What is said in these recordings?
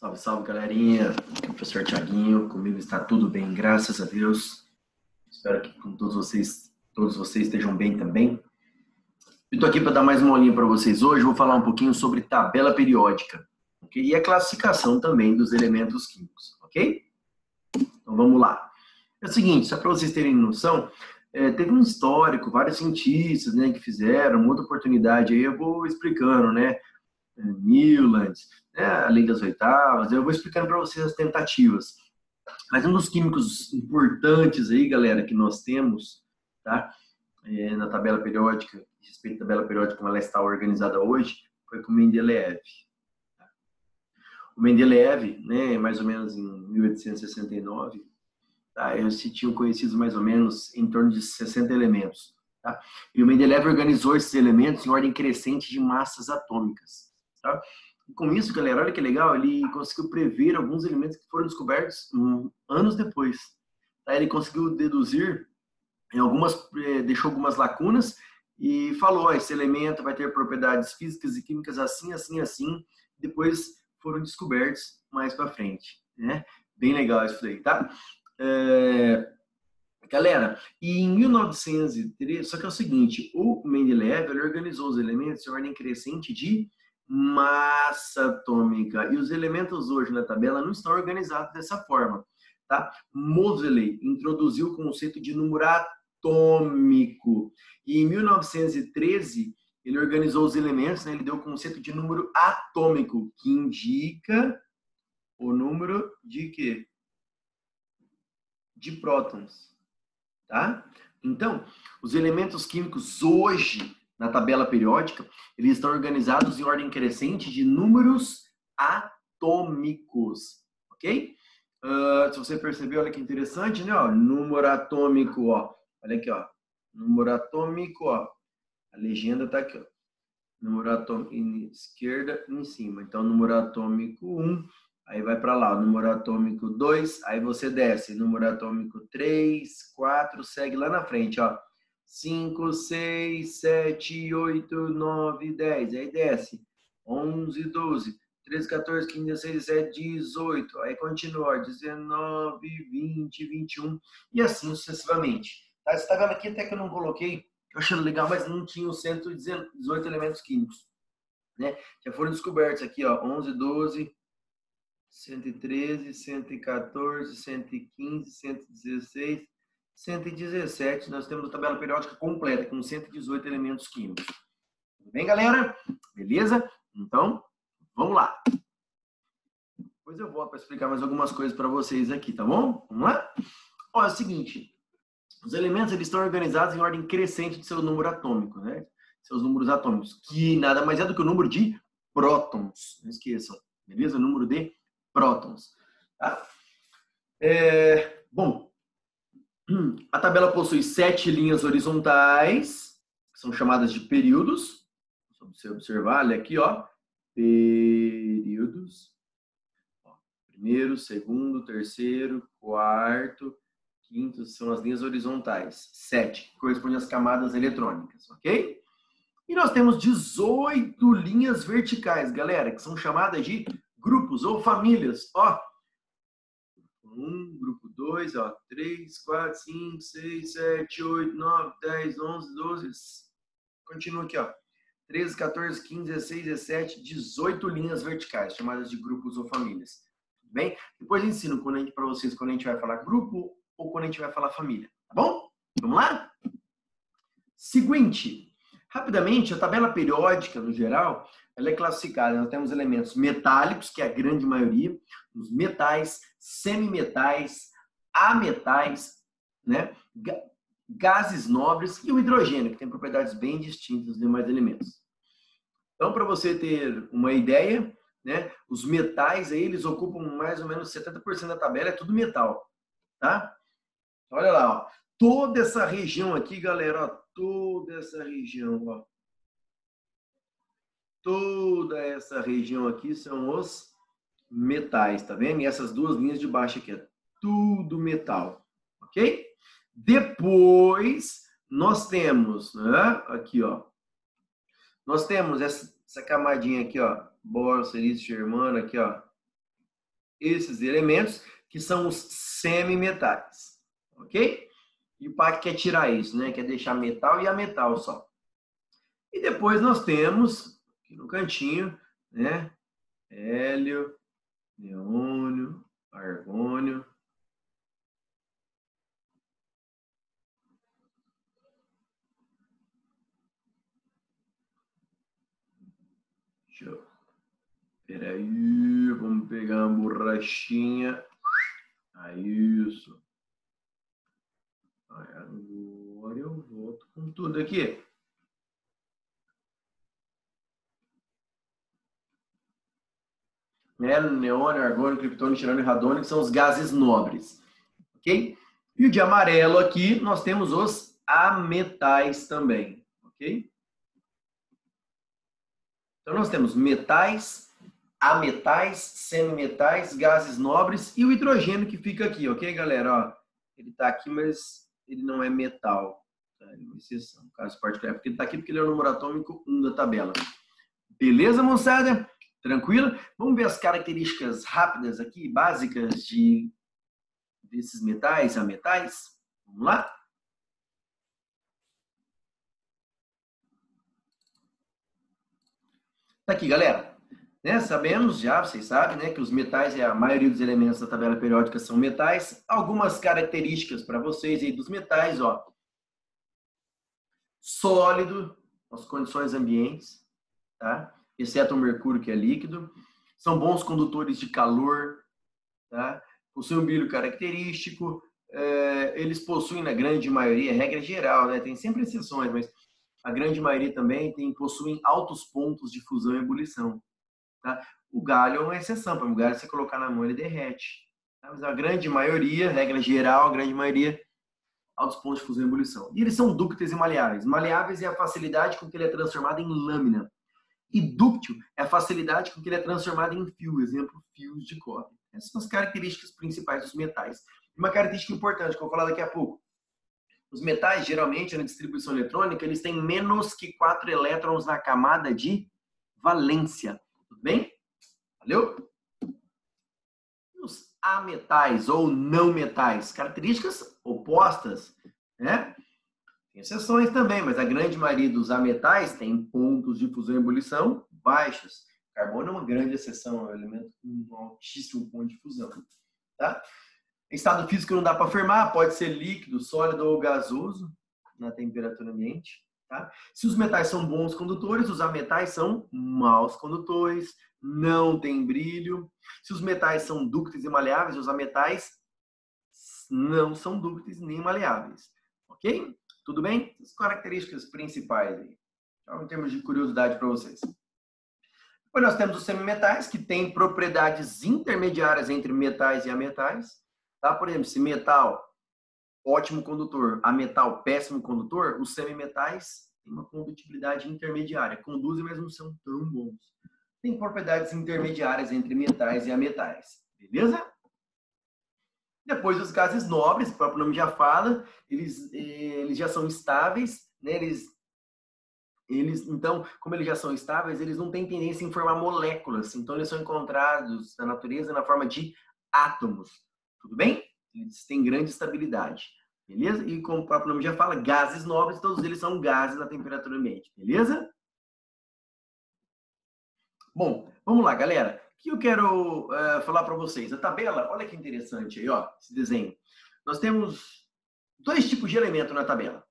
Salve, salve, galerinha. Aqui é o professor Thiaguinho. Comigo está tudo bem, graças a Deus. Espero que com todos vocês estejam bem também. Eu estou aqui para dar mais uma aulinha para vocês hoje. Vou falar um pouquinho sobre tabela periódica, ok? E a classificação também dos elementos químicos, ok? Então vamos lá. É o seguinte, só para vocês terem noção, teve um histórico, vários cientistas, né, que fizeram, uma outra oportunidade aí, eu vou explicando, né? Newland, né, a lei das oitavas, eu vou explicando para vocês as tentativas. Mas um dos químicos importantes aí, galera, que nós temos, tá, na tabela periódica, a respeito da tabela periódica como ela está organizada hoje, foi com o Mendeleev. O Mendeleev, né, mais ou menos em 1869, tá, eles se tinham conhecido mais ou menos em torno de 60 elementos. Tá? E o Mendeleev organizou esses elementos em ordem crescente de massas atômicas. Tá? E com isso, galera, olha que legal, ele conseguiu prever alguns elementos que foram descobertos anos depois. Tá? Ele conseguiu deduzir, deixou algumas lacunas e falou, esse elemento vai ter propriedades físicas e químicas assim, assim, assim. Depois foram descobertos mais para frente. Né? Bem legal isso daí, tá? Galera, e em 1903, só que é o seguinte, o Mendeleev ele organizou os elementos em ordem crescente de massa atômica. E os elementos hoje na tabela não estão organizados dessa forma. Tá? Moseley introduziu o conceito de número atômico. E em 1913, ele organizou os elementos, né? Ele deu o conceito de número atômico, que indica o número de quê? De prótons. Tá? Então, os elementos químicos hoje, na tabela periódica, eles estão organizados em ordem crescente de números atômicos, ok? Se você percebeu, olha que interessante, né? Ó, número atômico, ó. Olha aqui, ó. Número atômico, ó. A legenda tá aqui, ó. Número atômico esquerda em cima. Então, número atômico 1, aí vai para lá, o número atômico 2, aí você desce, número atômico 3, 4, segue lá na frente, ó. 5, 6, 7, 8, 9, 10, aí desce. 11, 12, 13, 14, 15, 16, 17, 18, aí continua, 19, 20, 21, e assim sucessivamente. Tá? Você tá vendo aqui até que eu não coloquei, eu achando legal, mas não tinha os 118 elementos químicos, né? Já foram descobertos aqui, ó, 11, 12, 113, 114, 115, 116, 117. Nós temos a tabela periódica completa com 118 elementos químicos. Tudo bem, galera? Beleza? Então, vamos lá. Depois eu volto para explicar mais algumas coisas para vocês aqui, tá bom? Vamos lá? Ó, é o seguinte, os elementos eles estão organizados em ordem crescente de seu número atômico, né? Seus números atômicos, que nada mais é do que o número de prótons. Não esqueçam, beleza? O número de prótons. Tá? Bom, a tabela possui 7 linhas horizontais, que são chamadas de períodos. Só você observar, olha aqui, ó. Períodos. Ó, primeiro, segundo, terceiro, quarto, quinto, são as linhas horizontais. 7, que correspondem às camadas eletrônicas, ok? E nós temos 18 linhas verticais, galera, que são chamadas de grupos ou famílias, ó. 1, grupo 2, ó, 3, 4, 5, 6, 7, 8, 9, 10, 11, 12, continua aqui, ó. 13, 14, 15, 16, 17, 18 linhas verticais, chamadas de grupos ou famílias. Tudo bem? Depois eu ensino para vocês quando a gente vai falar grupo ou quando a gente vai falar família, tá bom? Vamos lá? Seguinte, rapidamente, a tabela periódica, no geral, ela é classificada. Nós temos elementos metálicos, que é a grande maioria, os metais, semimetais, ametais, né? Gases nobres e o hidrogênio, que tem propriedades bem distintas dos demais elementos. Então, para você ter uma ideia, né, os metais aí, eles ocupam mais ou menos 70% da tabela, é tudo metal, tá? Olha lá, ó. Toda essa região aqui, galera, ó, toda essa região, ó. Toda essa região aqui são os metais, tá vendo? E essas duas linhas de baixo aqui, é tudo metal, ok? Depois, nós temos, né, aqui, ó, nós temos essa camadinha aqui, ó, boro, silício, germano, aqui, ó, esses elementos que são os semimetais, ok? E o PAC quer tirar isso, né? Quer deixar metal e ametal só. E depois nós temos, aqui no cantinho, né? Hélio, neônio, argônio. Espera aí, vamos pegar uma borrachinha. Aí, isso. Agora eu volto com tudo aqui. Hélio, neônio, argônio, criptônio, tirânio e radônio, que são os gases nobres. Ok? E o de amarelo aqui, nós temos os ametais também. Ok? Então, nós temos metais, ametais, semimetais, gases nobres e o hidrogênio que fica aqui, ok, galera? Ó, ele está aqui, mas ele não é metal. Tá? Ele é uma exceção, caso particular, porque ele está aqui porque ele é o número atômico 1 da tabela. Beleza, moçada? Tranquilo? Vamos ver as características rápidas aqui, básicas desses metais, ametais. Vamos lá? Tá aqui, galera. Né? Sabemos já, vocês sabem, né, que os metais, a maioria dos elementos da tabela periódica são metais. Algumas características para vocês aí dos metais, ó. Sólido, as condições ambientes, tá? Exceto o mercúrio, que é líquido. São bons condutores de calor, tá? Possuem um brilho característico. Eles possuem, na grande maioria, regra geral, né? Tem sempre exceções, mas a grande maioria também possuem altos pontos de fusão e ebulição. Tá? O galho é uma exceção, para o galho você colocar na mão ele derrete. Tá? Mas a grande maioria, regra geral, a grande maioria, altos pontos de fusão e ebulição. E eles são dúcteis e maleáveis. Maleáveis é a facilidade com que ele é transformado em lâmina. E dúctil é a facilidade com que ele é transformado em fio, exemplo, fios de cobre. Essas são as características principais dos metais. Uma característica importante que eu vou falar daqui a pouco. Os metais, geralmente, na distribuição eletrônica, eles têm menos que 4 elétrons na camada de valência. Tudo bem? Valeu? E os ametais ou não metais, características opostas, né? Tem exceções também, mas a grande maioria dos ametais tem pontos de fusão e ebulição baixos. Carbono é uma grande exceção, é um elemento com um altíssimo ponto de fusão. Tá? Em estado físico não dá para afirmar, pode ser líquido, sólido ou gasoso na temperatura ambiente. Tá? Se os metais são bons condutores, os ametais são maus condutores, não tem brilho. Se os metais são dúcteis e maleáveis, os ametais não são dúcteis nem maleáveis. Ok? Tudo bem? As características principais aí. Então, em termos de curiosidade para vocês. Depois nós temos os semimetais, que têm propriedades intermediárias entre metais e ametais. Tá? Por exemplo, se metal, ótimo condutor, ametal, péssimo condutor, os semimetais têm uma condutibilidade intermediária. Conduzem, mas não são tão bons. Tem propriedades intermediárias entre metais e ametais. Beleza? Depois os gases nobres, o próprio nome já fala, eles já são estáveis, né? Então, como eles já são estáveis, eles não têm tendência em formar moléculas. Então, eles são encontrados na natureza na forma de átomos. Tudo bem? Eles têm grande estabilidade. Beleza? E como o próprio nome já fala, gases nobres, todos eles são gases na temperatura ambiente. Beleza? Bom, vamos lá, galera. O que eu quero falar para vocês? A tabela, olha que interessante aí, ó, esse desenho. Nós temos dois tipos de elemento na tabela.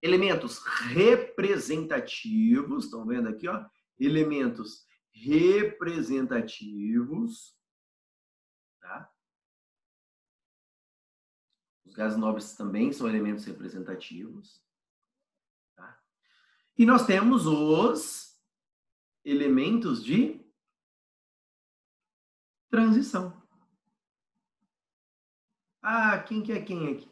Elementos representativos, estão vendo aqui, ó? Elementos representativos, tá? Os gases nobres também são elementos representativos, tá? E nós temos os elementos de transição. Ah, quem que é quem aqui?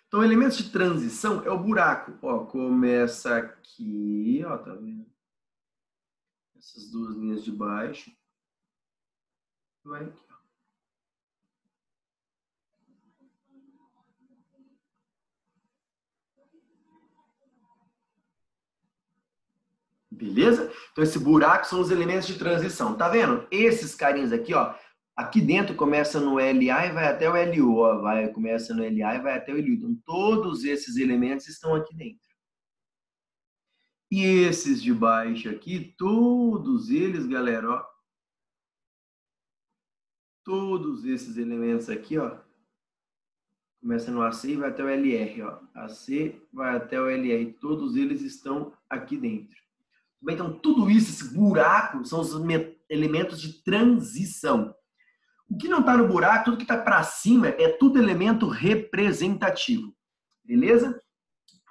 Então, elementos de transição é o buraco. Ó, começa aqui, ó, tá vendo? Essas duas linhas de baixo. Vai aqui, ó. Beleza? Então, esse buraco são os elementos de transição. Tá vendo? Esses carinhas aqui, ó, Aqui dentro começa no LA e vai até o LU, ó, começa no LA e vai até o LU. Então, todos esses elementos estão aqui dentro. E esses de baixo aqui, todos eles, galera, ó, todos esses elementos aqui, ó, começa no AC e vai até o LR, ó. AC vai até o LR, todos eles estão aqui dentro. Então, tudo isso, esse buraco, são os elementos de transição. O que não está no buraco, tudo que está para cima, é tudo elemento representativo. Beleza?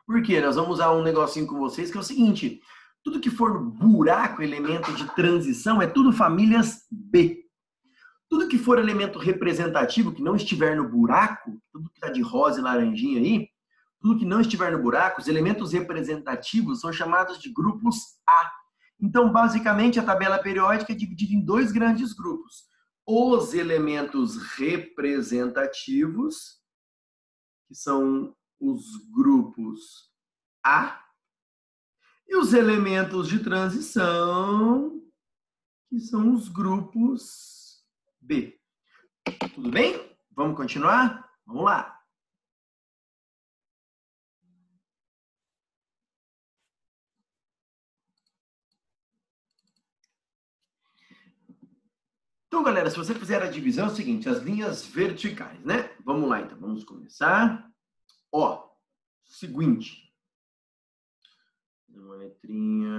Por quê? Nós vamos usar um negocinho com vocês, que é o seguinte. Tudo que for no buraco, elemento de transição, é tudo famílias B. Tudo que for elemento representativo, que não estiver no buraco, tudo que está de rosa e laranjinha aí, tudo que não estiver no buraco, os elementos representativos são chamados de grupos A. Então, basicamente, a tabela periódica é dividida em dois grandes grupos. Os elementos representativos, que são os grupos A, e os elementos de transição, que são os grupos B. Tudo bem? Vamos continuar? Vamos lá. Então, galera, se você fizer a divisão, é o seguinte, as linhas verticais, né? Vamos lá, então. Vamos começar. Ó, seguinte. Uma letrinha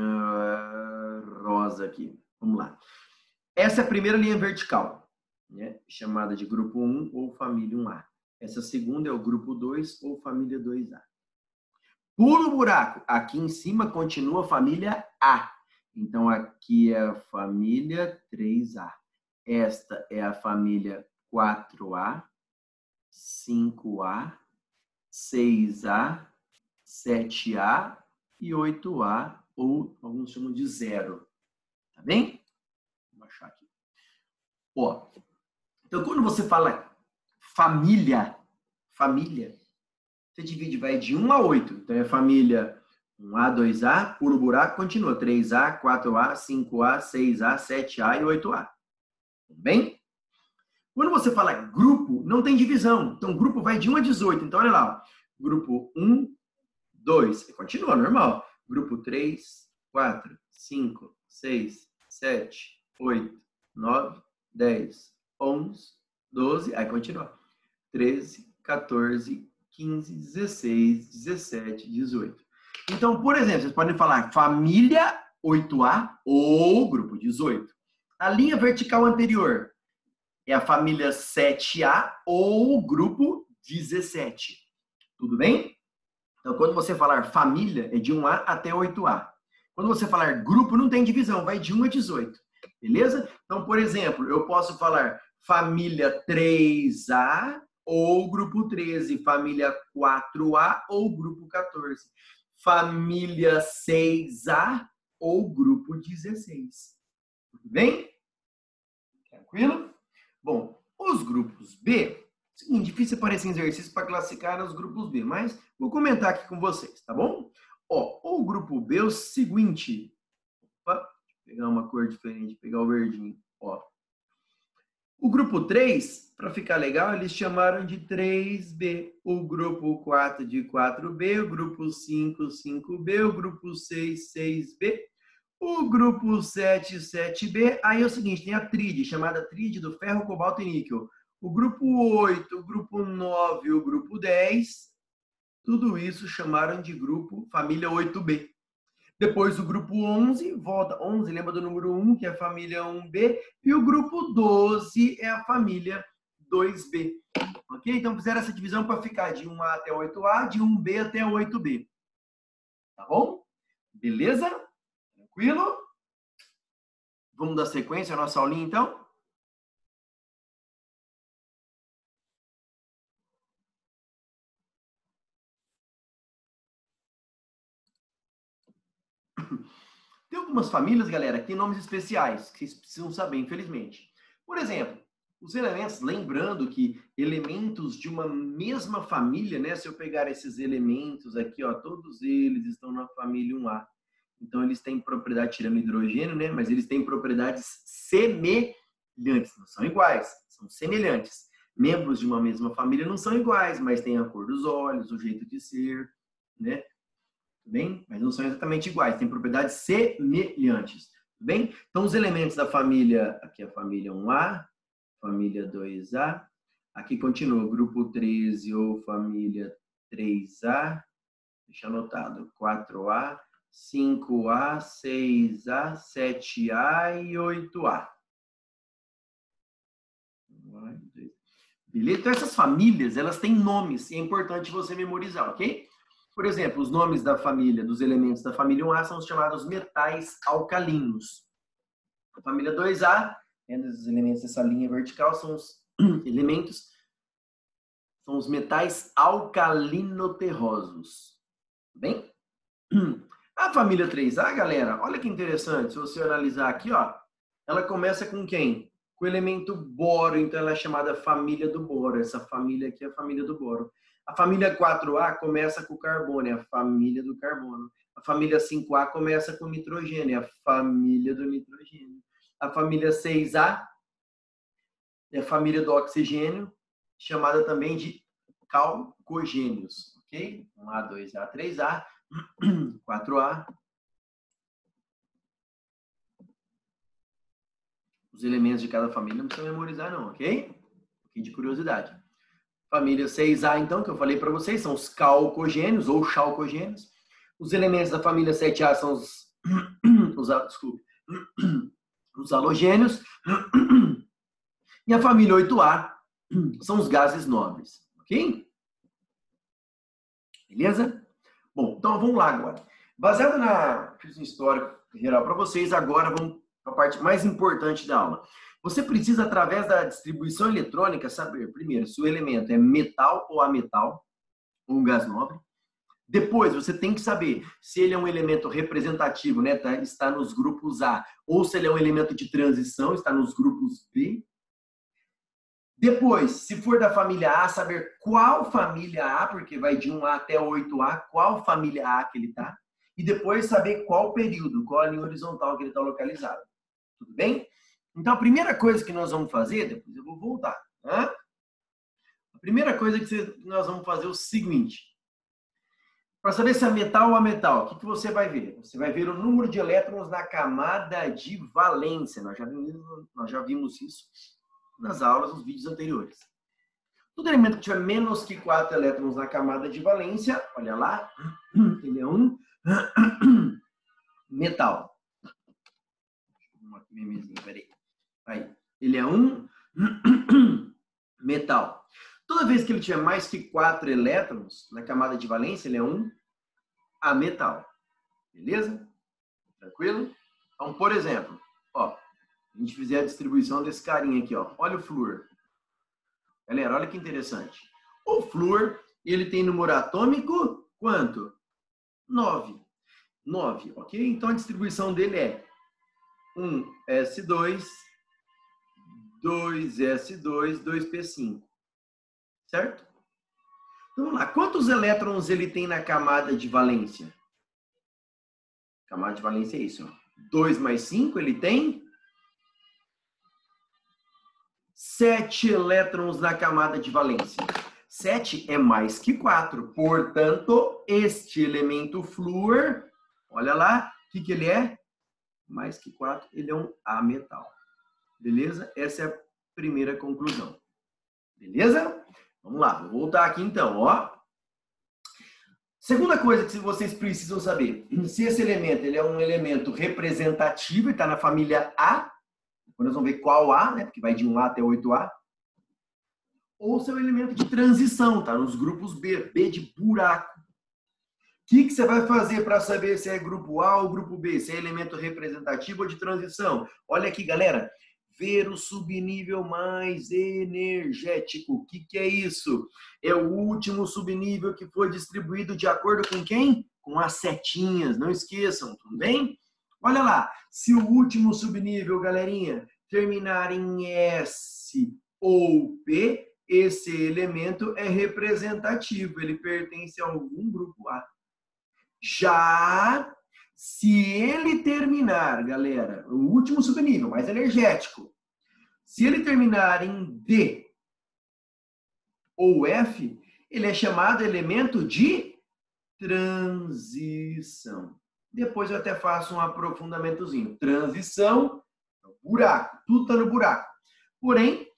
rosa aqui. Vamos lá. Essa é a primeira linha vertical, né? Chamada de grupo 1 ou família 1A. Essa segunda é o grupo 2 ou família 2A. Pula o buraco. Aqui em cima continua a família A. Então, aqui é a família 3A. Esta é a família 4A, 5A, 6A, 7A e 8A, ou alguns chamam de 0. Tá bem? Vou baixar aqui. Ó, então, quando você fala família, você divide, vai de 1 a 8. Então, é família 1A, 2A, pula o buraco, continua. 3A, 4A, 5A, 6A, 7A e 8A. Tudo bem? Quando você fala grupo, não tem divisão. Então, grupo vai de 1 a 18. Então, olha lá. Grupo 1, 2. Continua, normal. Grupo 3, 4, 5, 6, 7, 8, 9, 10, 11, 12. Aí continua. 13, 14, 15, 16, 17, 18. Então, por exemplo, vocês podem falar família 8A ou grupo 18. A linha vertical anterior é a família 7A ou o grupo 17. Tudo bem? Então, quando você falar família, é de 1A até 8A. Quando você falar grupo, não tem divisão, vai de 1 a 18. Beleza? Então, por exemplo, eu posso falar família 3A ou grupo 13, família 4A ou grupo 14, família 6A ou grupo 16. Tudo bem? Tranquilo? Bom, os grupos B, seguinte, difícil aparecer exercício para classificar os grupos B, mas vou comentar aqui com vocês, tá bom? Ó, o grupo B é o seguinte, opa, pegar uma cor diferente, pegar o verdinho, ó. O grupo 3, para ficar legal, eles chamaram de 3B. O grupo 4 de 4B, o grupo 5, 5B, o grupo 6, 6B. O grupo 7, 7B, aí é o seguinte, tem a tríade, chamada tríade do ferro, cobalto e níquel. O grupo 8, o grupo 9 e o grupo 10, tudo isso chamaram de grupo família 8B. Depois o grupo 11, volta 11, lembra do número 1, que é a família 1B, e o grupo 12 é a família 2B. Ok? Então fizeram essa divisão para ficar de 1A até 8A, de 1B até 8B. Tá bom? Beleza? Tranquilo? Vamos dar sequência à nossa aulinha, então? Tem algumas famílias, galera, que têm nomes especiais, que vocês precisam saber, infelizmente. Por exemplo, os elementos, lembrando que elementos de uma mesma família, né? Se eu pegar esses elementos aqui, ó, todos eles estão na família 1A. Então, eles têm propriedade, tirando hidrogênio, né? Mas eles têm propriedades semelhantes. semelhantes, não são iguais, são semelhantes. Membros de uma mesma família não são iguais, mas têm a cor dos olhos, o jeito de ser, né? Tudo bem? Mas não são exatamente iguais, têm propriedades semelhantes. Tudo bem? Então, os elementos da família, aqui a família 1A, família 2A, aqui continua, grupo 13 ou família 3A, deixa anotado, 4A, 5A, 6A, 7A e 8A. Beleza? Então, essas famílias, elas têm nomes e é importante você memorizar, ok? Por exemplo, os nomes da família, dos elementos da família 1A são os chamados metais alcalinos. A família 2A, os elementos dessa linha vertical, são os elementos, são os metais alcalinoterrosos. Bem? A família 3A, galera, olha que interessante, se você analisar aqui, ó, ela começa com quem? Com o elemento boro, então ela é chamada família do boro. Essa família aqui é a família do boro. A família 4A começa com o carbono, é a família do carbono. A família 5A começa com o nitrogênio, é a família do nitrogênio. A família 6A é a família do oxigênio, chamada também de calcogênios, ok? 1A, 2A, 3A, 4A. Os elementos de cada família não precisa memorizar não, ok? Um pouquinho de curiosidade. Família 6A, então, que eu falei para vocês, são os calcogênios ou chalcogênios. Os elementos da família 7A são os halogênios. E a família 8A são os gases nobres, ok? Beleza? Bom, então vamos lá agora. Baseado na história geral para vocês, agora vamos para a parte mais importante da aula. Você precisa, através da distribuição eletrônica, saber, primeiro, se o elemento é metal ou ametal, ou um gás nobre. Depois, você tem que saber se ele é um elemento representativo, né, está nos grupos A, ou se ele é um elemento de transição, está nos grupos B. Depois, se for da família A, saber qual família A, porque vai de 1A até 8A, qual família A que ele está. E depois saber qual período, qual a linha horizontal que ele está localizado. Tudo bem? Então, a primeira coisa que nós vamos fazer, depois eu vou voltar. Tá? A primeira coisa que nós vamos fazer é o seguinte. Para saber se é metal ou ametal, o que você vai ver? Você vai ver o número de elétrons na camada de valência. Nós já vimos isso nas aulas, nos vídeos anteriores. Todo elemento que tiver menos que 4 elétrons na camada de valência, olha lá, ele é um metal. Aí, ele é um metal. Toda vez que ele tiver mais que 4 elétrons na camada de valência, ele é um ametal. Beleza? Tranquilo? Então, por exemplo, ó, a gente fizer a distribuição desse carinha aqui, ó. Olha o flúor. Galera, olha que interessante. O flúor, ele tem número atômico quanto? 9. 9, ok? Então, a distribuição dele é 1s2, 2s2, 2p5. Certo? Então, vamos lá. Quantos elétrons ele tem na camada de valência? Camada de valência é isso, ó. 2 mais 5, ele tem 7 elétrons na camada de valência. 7 é mais que 4. Portanto, este elemento flúor, olha lá, o que ele é? Mais que 4, ele é um ametal. Beleza? Essa é a primeira conclusão. Beleza? Vamos lá, vou voltar aqui então, ó. Segunda coisa que vocês precisam saber, se esse elemento ele é um elemento representativo e está na família A, nós vamos ver qual A, né? Porque vai de 1A até 8A. Ou se é um elemento de transição, tá? Nos grupos B, B de buraco. O que você vai fazer para saber se é grupo A ou grupo B? Se é elemento representativo ou de transição? Olha aqui, galera. Ver o subnível mais energético. O que é isso? É o último subnível que foi distribuído de acordo com quem? Com as setinhas. Não esqueçam, tudo bem? Olha lá, se o último subnível, galerinha, terminar em S ou P, esse elemento é representativo, ele pertence a algum grupo A. Já se ele terminar, galera, o último subnível, mais energético, Se ele terminar em D ou F, ele é chamado elemento de transição. Depois eu até faço um aprofundamentozinho. Transição, buraco, tudo está no buraco. Porém,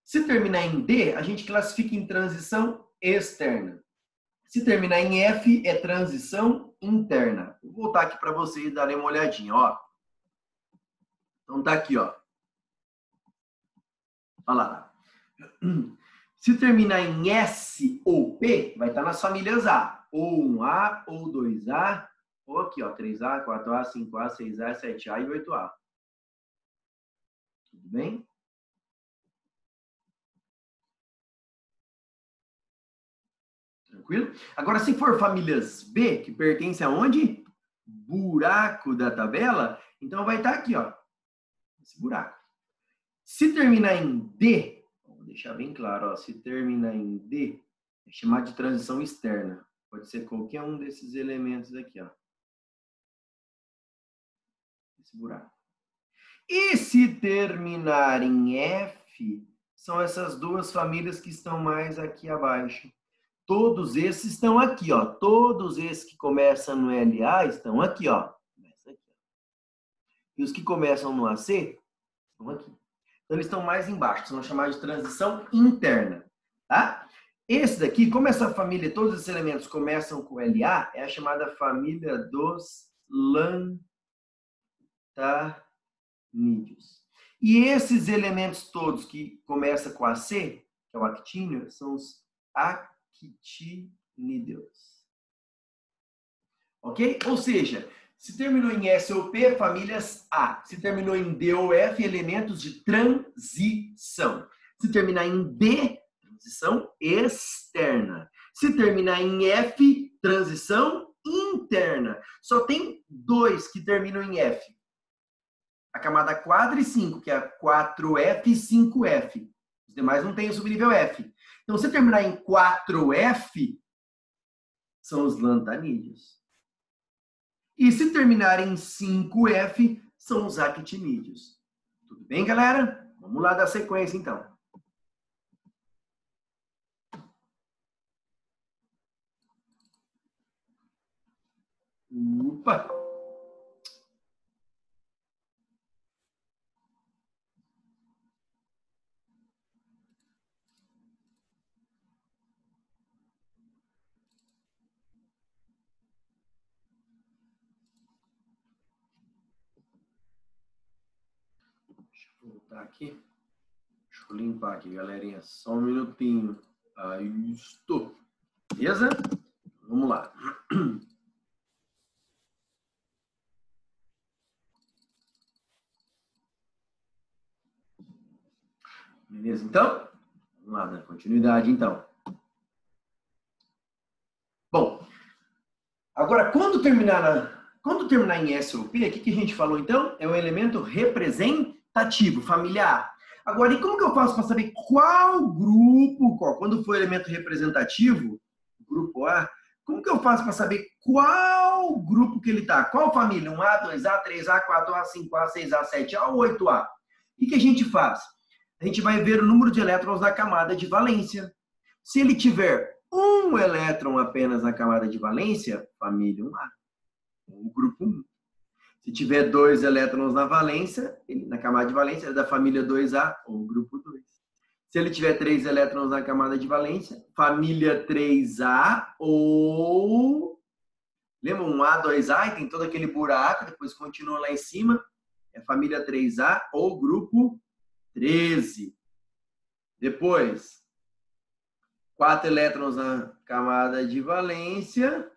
se terminar em D, a gente classifica em transição externa. Se terminar em F, é transição interna. Vou voltar aqui para vocês darem uma olhadinha, ó. Então tá aqui, ó. Olha lá. Se terminar em S ou P, vai estar nas famílias A. Ou 1A, ou 2A, ou aqui, ó, 3A, 4A, 5A, 6A, 7A e 8A. Tudo bem? Tranquilo? Agora, se for famílias B, que pertence aonde? Buraco da tabela, então vai estar aqui, ó. Esse buraco. Se terminar em D, vou deixar bem claro, ó, se terminar em D, é chamado de transição externa. Pode ser qualquer um desses elementos aqui, ó. Esse buraco. E se terminar em F, são essas duas famílias que estão mais aqui abaixo. Todos esses estão aqui, ó. Todos esses que começam no LA estão aqui, ó. E os que começam no AC estão aqui. Então, eles estão mais embaixo. São chamados de transição interna, tá? Esse daqui, como essa família, todos esses elementos começam com LA, é a chamada família dos lantanídeos. E esses elementos todos que começam com AC, que é o actínio, são os actinídeos. Ok? Ou seja, se terminou em S ou P, famílias A. Se terminou em D ou F, elementos de transição. Se terminar em D, transição externa. Se terminar em F, transição interna. Só tem dois que terminam em F. A camada 4 e 5, que é a 4F e 5F. Os demais não têm o subnível F. Então, se terminar em 4F, são os lantanídeos. E se terminar em 5F, são os actinídeos. Tudo bem, galera? Vamos lá dar sequência, então. Opa! Deixa eu voltar aqui. Deixa eu limpar aqui, galerinha. Só um minutinho. Aí estou. Beleza? Vamos lá. Beleza, então? Vamos lá, dar continuidade, então. Bom, agora, quando terminar em S ou P, o que a gente falou, então? É um elemento representativo, familiar. Agora, e como que eu faço para saber qual grupo, quando for elemento representativo, grupo A, como que eu faço para saber qual grupo que ele está? Qual família? 1A, 2A, 3A, 4A, 5A, 6A, 7A ou 8A? O que a gente faz? A gente vai ver o número de elétrons na camada de valência. Se ele tiver um elétron apenas na camada de valência, família 1A, o grupo 1. Se tiver 2 elétrons na valência, na camada de valência, é da família 2A, ou grupo 2. Se ele tiver 3 elétrons na camada de valência, família 3A, ou... Lembra? 1A, 2A, e tem todo aquele buraco, depois continua lá em cima, é família 3A, ou grupo 13. Depois, 4 elétrons na camada de valência,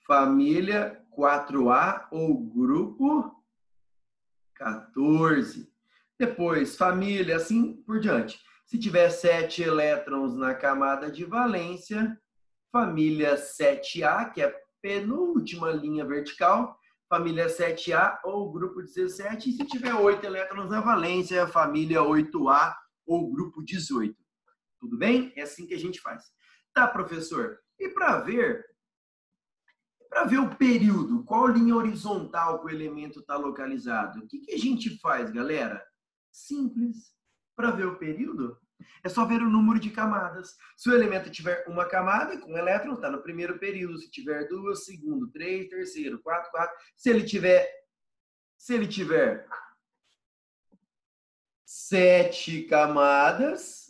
família 4A ou grupo 14. Depois, família, assim por diante. Se tiver 7 elétrons na camada de valência, família 7A, que é a penúltima linha vertical, família 7A ou grupo 17. E se tiver 8 elétrons na valência, família 8A ou grupo 18. Tudo bem? É assim que a gente faz. Tá, professor? E para ver o período, qual linha horizontal que o elemento está localizado, o que a gente faz, galera? Simples. Para ver o período, é só ver o número de camadas. Se o elemento tiver uma camada com elétron, está no primeiro período. Se tiver duas, segundo, três, terceiro, quatro, quatro. Se ele tiver 7 camadas,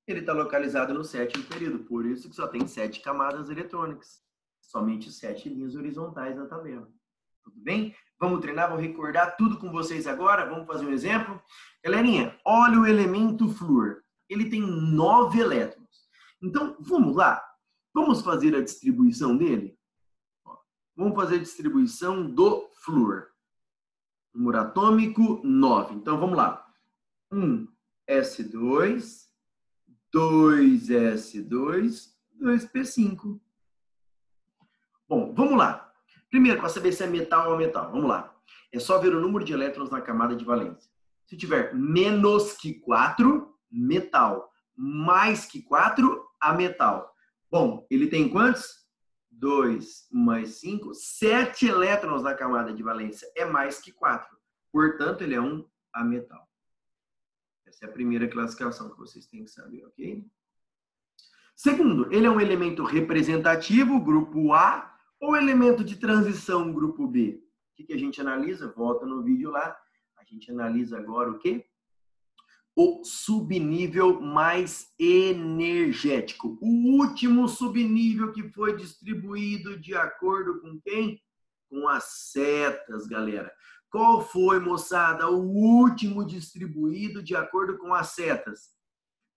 ele está localizado no sétimo período. Por isso que só tem 7 camadas eletrônicas. Somente 7 linhas horizontais na tabela. Tudo bem? Vamos treinar, vou recordar tudo com vocês agora. Vamos fazer um exemplo. Galerinha, olha o elemento flúor. Ele tem 9 elétrons. Então, vamos lá. Vamos fazer a distribuição dele? Vamos fazer a distribuição do flúor. Número atômico 9. Então, vamos lá. 1s2, 2s2, 2p5. Bom, vamos lá. Primeiro, para saber se é metal ou metal. Vamos lá. É só ver o número de elétrons na camada de valência. Se tiver menos que 4, metal. Mais que 4, ametal. Bom, ele tem quantos? 2 mais 5, 7 elétrons na camada de valência. É mais que 4. Portanto, ele é um ametal. Essa é a primeira classificação que vocês têm que saber, ok? Segundo, ele é um elemento representativo, grupo A, ou elemento de transição, grupo B? O que a gente analisa? Volta no vídeo lá. A gente analisa agora o quê? O subnível mais energético. O último subnível que foi distribuído de acordo com quem? Com as setas, galera. Qual foi, moçada, o último distribuído de acordo com as setas?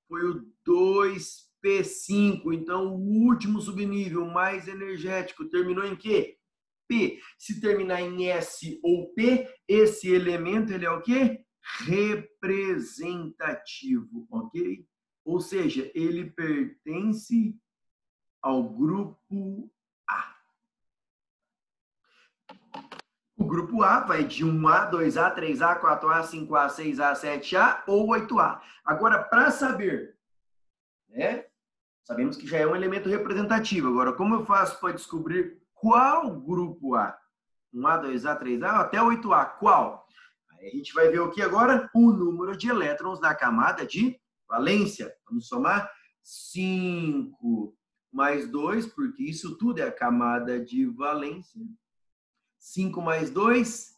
Foi o 2P5. Então, o último subnível mais energético terminou em quê? P. Se terminar em S ou P, esse elemento ele é o quê? Representativo, ok? Ou seja, ele pertence ao grupo A. O grupo A vai de 1A, 2A, 3A, 4A, 5A, 6A, 7A ou 8A. Agora, para saber, né? Sabemos que já é um elemento representativo. Agora, como eu faço para descobrir qual grupo A? 1A, 2A, 3A, até 8A. Qual? Aí a gente vai ver o que agora? O número de elétrons na camada de valência. Vamos somar 5 mais 2, porque isso tudo é a camada de valência. 5 mais 2,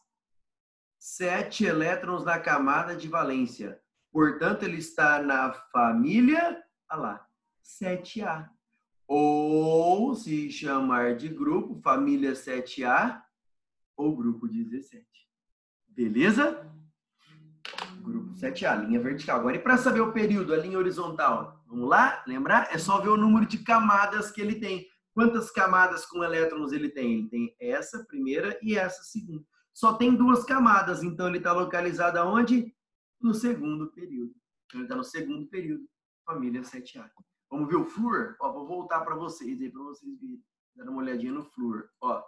7 elétrons na camada de valência. Portanto, ele está na família, olha lá, 7A. Ou, se chamar de grupo, família 7A ou grupo 17. Beleza? Grupo 7A, linha vertical. Agora, e para saber o período, a linha horizontal? Vamos lá? Lembrar? É só ver o número de camadas que ele tem. Quantas camadas com elétrons ele tem? Ele tem essa primeira e essa segunda. Só tem 2 camadas, então ele está localizado aonde? No segundo período. Então, ele está no segundo período, família 7A. Vamos ver o flúor? Ó, vou voltar para vocês aí, para vocês verem. Dar uma olhadinha no flúor. Ó.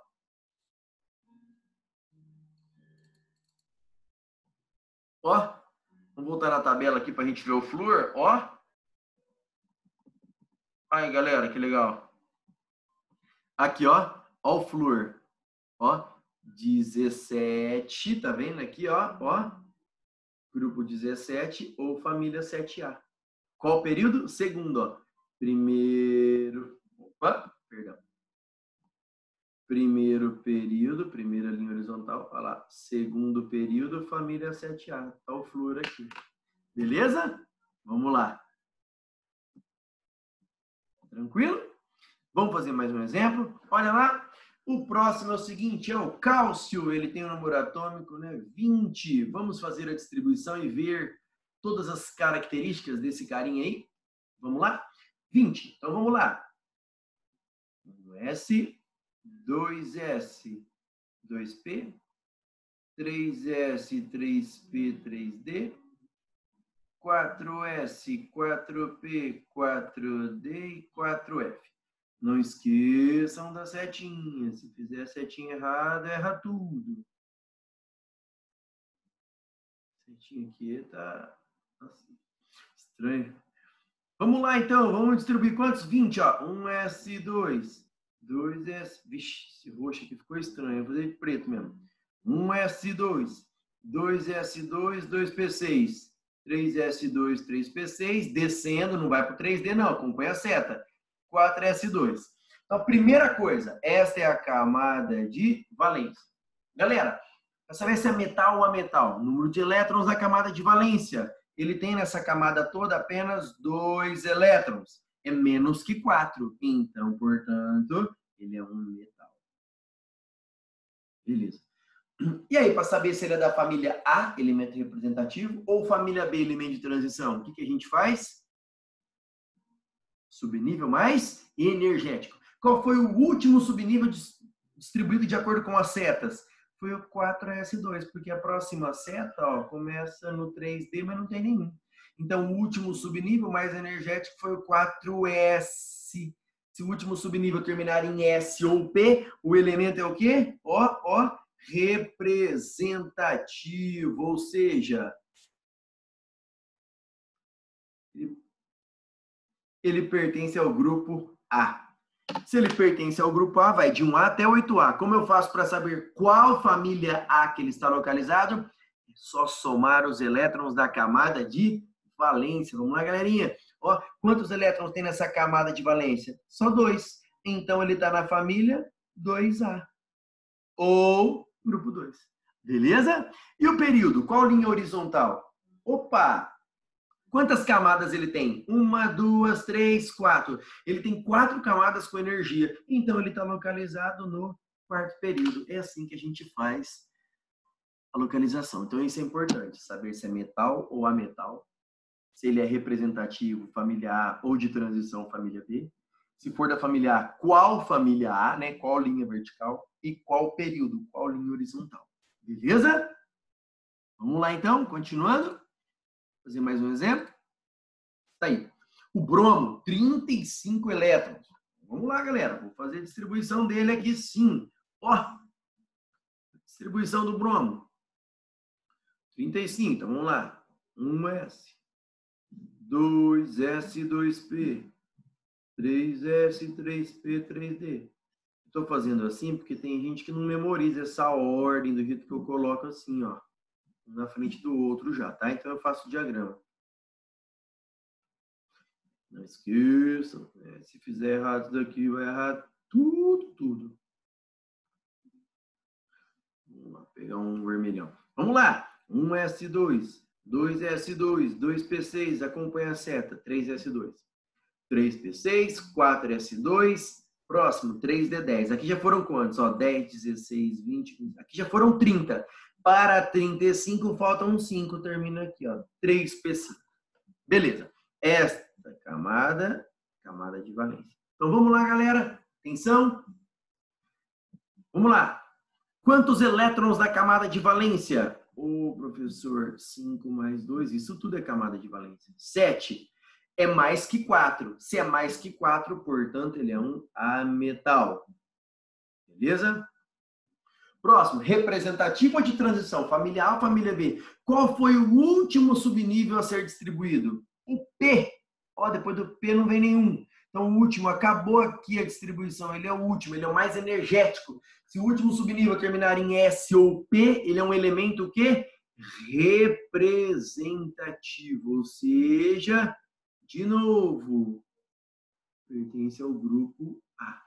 Ó, vamos voltar na tabela aqui para a gente ver o flúor. Ó. Aí, galera, que legal. Aqui, ó. Ó o flúor. Ó, 17, tá vendo aqui, ó? Ó. Grupo 17 ou família 7A. Qual período? Segundo, ó. Primeiro. Opa, perdão. Primeiro período, primeira linha horizontal, olha lá. Segundo período, família 7A. Tá o flúor aqui. Beleza? Vamos lá. Tranquilo? Vamos fazer mais um exemplo? Olha lá. O próximo é o seguinte, é o cálcio. Ele tem um número atômico, né? 20. Vamos fazer a distribuição e ver todas as características desse carinha aí. Vamos lá? 20. Então, vamos lá. 1S, 2S, 2P, 3S, 3P, 3D, 4S, 4P, 4D e 4F. Não esqueçam da setinha. Se fizer a setinha errada, erra tudo. A setinha aqui tá assim. Estranho. Vamos lá, então. Vamos distribuir quantos? 20, ó. 1S2. 2S. Vixe, esse roxo aqui ficou estranho. Eu vou fazer de preto mesmo. 1S2. 2S2, 2P6. 3S2, 3P6, descendo, não vai para o 3D não, acompanha a seta. 4S2. Então, primeira coisa, esta é a camada de valência. Galera, para saber se é metal ou ametal, número de elétrons da camada de valência. Ele tem nessa camada toda apenas 2 elétrons. É menos que 4. Então, portanto, ele é um metal. Beleza. E aí, para saber se ele é da família A, elemento representativo, ou família B, elemento de transição, o que a gente faz? Subnível mais energético. Qual foi o último subnível distribuído de acordo com as setas? Foi o 4S2, porque a próxima seta ó, começa no 3D, mas não tem nenhum. Então, o último subnível mais energético foi o 4S. Se o último subnível terminar em S ou P, o elemento é o quê? Ó, representativo, ou seja, ele pertence ao grupo A. Se ele pertence ao grupo A, vai de 1A até 8A. Como eu faço para saber qual família A que ele está localizado? É só somar os elétrons da camada de valência. Vamos lá, galerinha. Ó, quantos elétrons tem nessa camada de valência? Só 2. Então, ele está na família 2A. Ou grupo 2. Beleza? E o período? Qual linha horizontal? Opa! Quantas camadas ele tem? 1, 2, 3, 4. Ele tem 4 camadas com energia. Então, ele está localizado no quarto período. É assim que a gente faz a localização. Então, isso é importante. Saber se é metal ou ametal. Se ele é representativo, família A, ou de transição, família B. Se for da família A, qual família A, né? Qual linha vertical. E qual período, qual linha horizontal. Beleza? Vamos lá, então. Continuando. Vou fazer mais um exemplo. Tá aí. O bromo, 35 elétrons. Vamos lá, galera. Vou fazer a distribuição dele aqui, sim. Ó, distribuição do bromo. 35, então vamos lá. 1S, 2S, 2P, 3S, 3P, 3D. Estou fazendo assim porque tem gente que não memoriza essa ordem do jeito que eu coloco assim, ó. Um na frente do outro já, tá? Então eu faço o diagrama. Não esqueçam, né? Se fizer errado isso daqui, vai errar tudo. Vamos lá, pegar um vermelhão. Vamos lá. 1S2, 2S2, 2P6, acompanha a seta, 3S2. 3P6, 4S2, próximo, 3D10. Aqui já foram quantos? Ó, 10, 16, 20, 15. Aqui já foram 30. Para 35, faltam 5. Termina aqui, ó, 3P5. Beleza. Esta camada de valência. Então, vamos lá, galera. Atenção. Vamos lá. Quantos elétrons da camada de valência? Ô, professor, 5 mais 2, isso tudo é camada de valência. 7 é mais que 4. Se é mais que 4, portanto, ele é um ametal. Beleza? Próximo, representativo ou de transição? Família A ou família B? Qual foi o último subnível a ser distribuído? O P. Ó, depois do P não vem nenhum. Então, o último, acabou aqui a distribuição. Ele é o último, ele é o mais energético. Se o último subnível terminar em S ou P, ele é um elemento o quê? Representativo. Ou seja, de novo, pertence ao grupo A.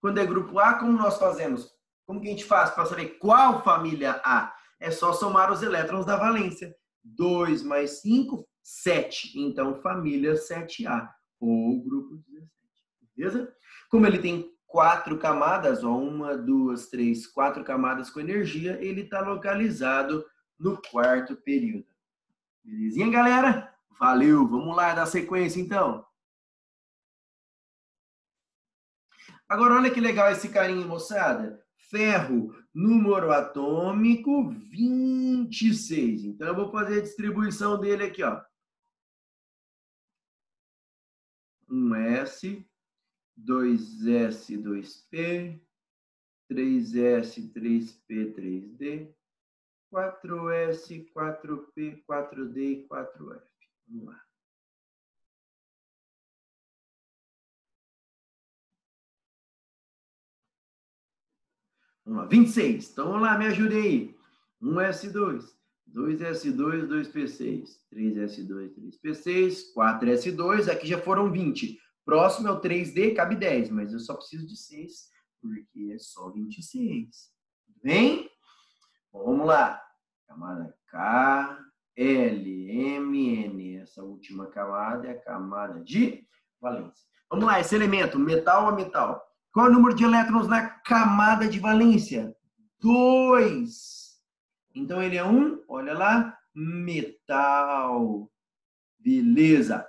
Quando é grupo A, como nós fazemos? Como que a gente faz para saber qual família A? É só somar os elétrons da valência. 2 mais 5, 7. Então, família 7A, ou grupo 17. Beleza? Como ele tem 4 camadas, ó, 1, 2, 3, 4 camadas com energia, ele está localizado no quarto período. Belezinha, galera? Valeu! Vamos lá dar sequência, então. Agora, olha que legal esse carinha, moçada. Ferro, número atômico 26. Então, eu vou fazer a distribuição dele aqui, ó. 1S, 2S, 2P, 3S, 3P, 3D, 4S, 4P, 4D e 4F. Vamos lá. Vamos lá, 26. Então, vamos lá, me ajude aí. 1S2, 2S2, 2P6. 3S2, 3P6. 4S2. Aqui já foram 20. Próximo é o 3D, cabe 10. Mas eu só preciso de 6, porque é só 26. Tudo bem? Bom, vamos lá. Camada K, L, M, N. Essa última camada é a camada de valência. Vamos lá, esse elemento, metal a metal. Qual é o número de elétrons na camada de valência? 2. Então, ele é um, olha lá, metal. Beleza.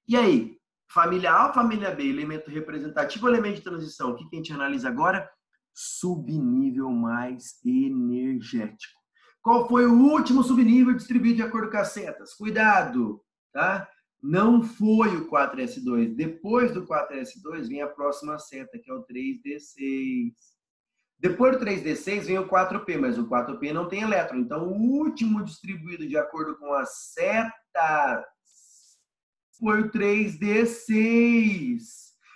E aí, família A, família B, elemento representativo, elemento de transição. O que a gente analisa agora? Subnível mais energético. Qual foi o último subnível distribuído de acordo com as setas? Cuidado, tá? Não foi o 4S2. Depois do 4S2 vem a próxima seta, que é o 3D6. Depois do 3D6 vem o 4P, mas o 4P não tem elétron. Então, o último distribuído de acordo com as setas foi o 3D6.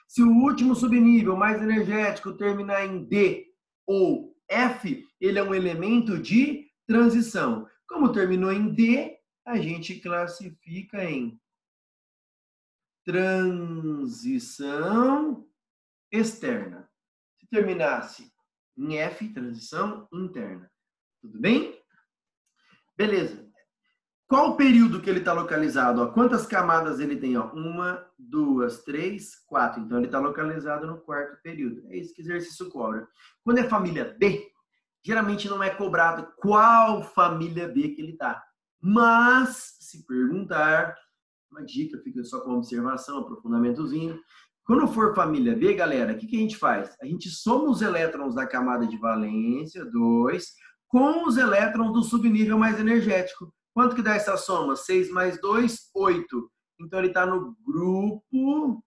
Se o último subnível mais energético terminar em D ou F, ele é um elemento de transição. Como terminou em D, a gente classifica em transição externa. Se terminasse em F, transição interna. Tudo bem? Beleza. Qual o período que ele está localizado? Ó, quantas camadas ele tem? Ó? 1, 2, 3, 4. Então, ele está localizado no quarto período. É isso que exercício cobra. Quando é família B, geralmente não é cobrado qual família B que ele está. Mas, se perguntar, uma dica, fica só com observação, aprofundamentozinho. Quando for família B, galera, o que a gente faz? A gente soma os elétrons da camada de valência, 2, com os elétrons do subnível mais energético. Quanto que dá essa soma? 6 mais 2, 8. Então, ele está no grupo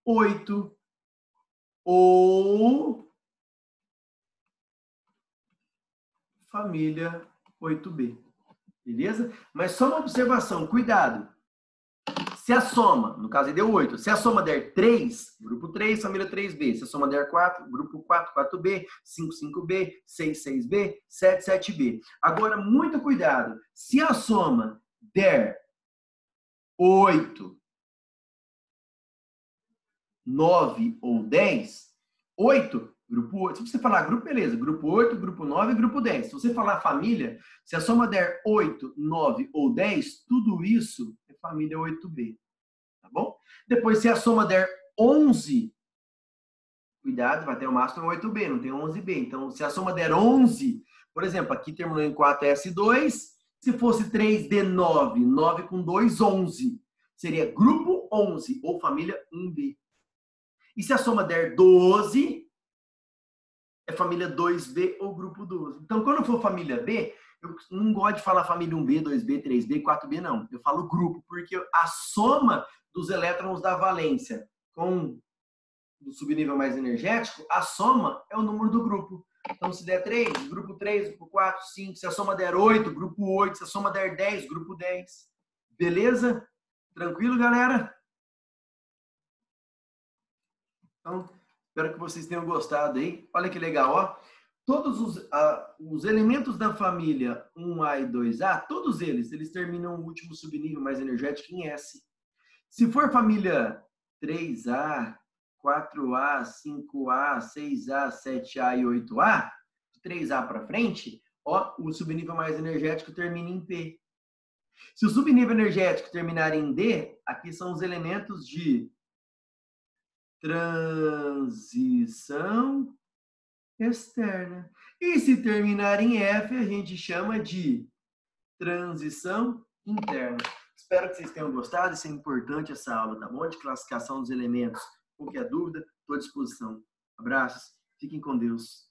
8. Ou família 8B. Beleza? Mas só uma observação, cuidado. Se a soma, no caso ele deu 8, se a soma der 3, grupo 3, família 3B. Se a soma der 4, grupo 4, 4B, 5, 5B, 6, 6B, 7, 7B. Agora, muito cuidado. Se a soma der 8, 9 ou 10, 8, grupo 8. Se você falar grupo, beleza. Grupo 8, grupo 9, grupo 10. Se você falar família, se a soma der 8, 9 ou 10, tudo isso é família 8B. Tá bom? Depois, se a soma der 11, cuidado, vai ter o máximo 8B, não tem 11B. Então, se a soma der 11, por exemplo, aqui terminou em 4S2, se fosse 3D9, 9 com 2, 11. Seria grupo 11 ou família 1B. E se a soma der 12, é família 2B ou grupo 12. Então, quando for família B, eu não gosto de falar família 1B, 2B, 3B, 4B, não. Eu falo grupo, porque a soma dos elétrons da valência com o subnível mais energético, a soma é o número do grupo. Então, se der 3, grupo 3, grupo 4, 5. Se a soma der 8, grupo 8. Se a soma der 10, grupo 10. Beleza? Tranquilo, galera? Então, espero que vocês tenham gostado aí. Olha que legal, ó. Todos os elementos da família 1A e 2A, todos eles terminam o último subnível mais energético em S. Se for família 3A, 4A, 5A, 6A, 7A e 8A, de 3A para frente, ó, o subnível mais energético termina em P. Se o subnível energético terminar em D, aqui são os elementos de transição externa. E se terminar em F, a gente chama de transição interna. Espero que vocês tenham gostado. Isso é importante, essa aula, tá bom? De classificação dos elementos. Qualquer dúvida, estou à disposição. Abraços. Fiquem com Deus.